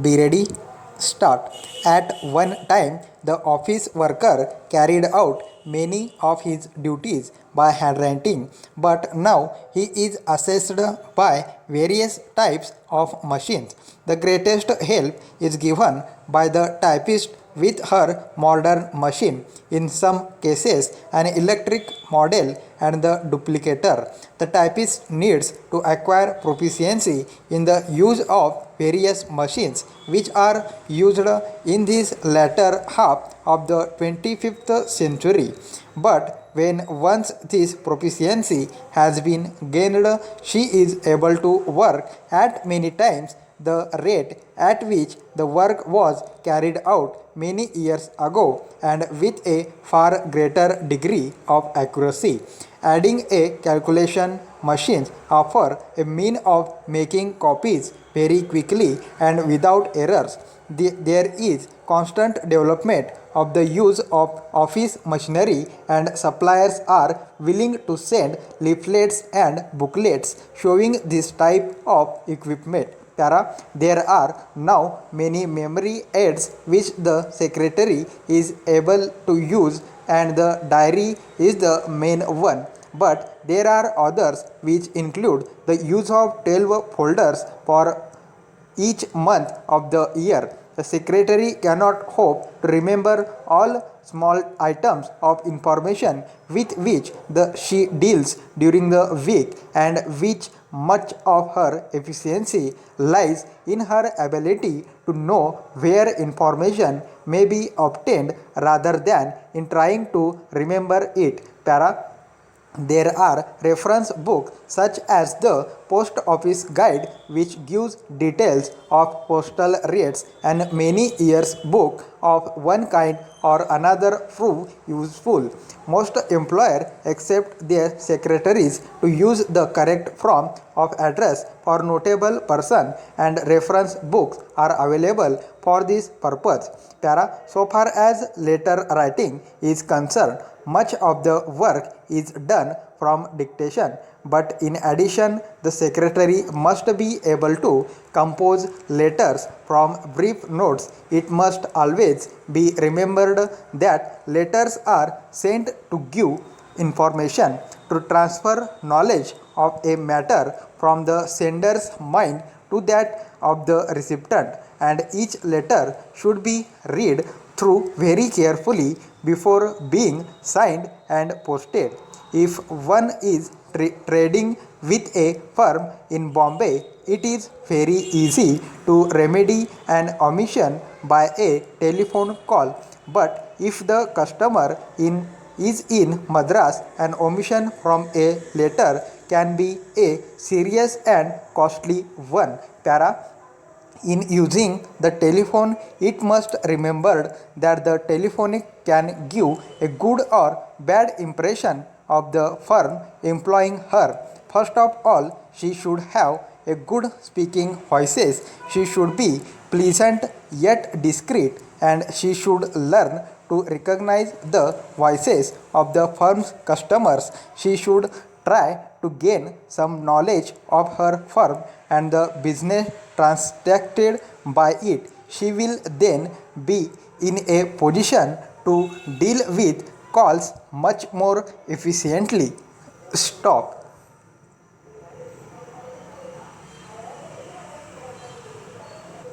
Be ready, start. At one time, the office worker carried out many of his duties by handwriting, but now he is assessed by various types of machines. The greatest help is given by the typist with her modern machine, in some cases an electric model and the duplicator. The typist needs to acquire proficiency in the use of various machines which are used in this latter half of the 25th century. But when once this proficiency has been gained, she is able to work at many times the rate at which the work was carried out many years ago and with a far greater degree of accuracy. Adding a calculation machines offer a mean of making copies very quickly and without errors. There is constant development of the use of office machinery, and suppliers are willing to send leaflets and booklets showing this type of equipment. There are now many memory aids which the secretary is able to use, and the diary is the main one. But there are others which include the use of 12 folders for each month of the year. The secretary cannot hope to remember all small items of information with which she deals during the week, and which much of her efficiency lies in her ability to know where information may be obtained rather than in trying to remember it. There are reference books such as the Post Office Guide, which gives details of postal rates, and many years book of one kind or another prove useful. Most employers accept their secretaries to use the correct form of address for notable person, and reference books are available for this purpose. So far as letter writing is concerned, much of the work is done from dictation, but in addition, the secretary must be able to compose letters from brief notes. It must always be remembered that letters are sent to give information, to transfer knowledge of a matter from the sender's mind to that of the recipient, and each letter should be read through very carefully before being signed and posted. If one is trading with a firm in Bombay, it is very easy to remedy an omission by a telephone call. But if the customer is in Madras, an omission from a letter can be a serious and costly one. In using the telephone, it must remembered that the telephonic can give a good or bad impression of the firm employing her. First of all, she should have a good speaking voices. She should be pleasant yet discreet, and she should learn to recognize the voices of the firm's customers. She should try to gain some knowledge of her firm and the business transacted by it. She will then be in a position to deal with calls much more efficiently. Stop.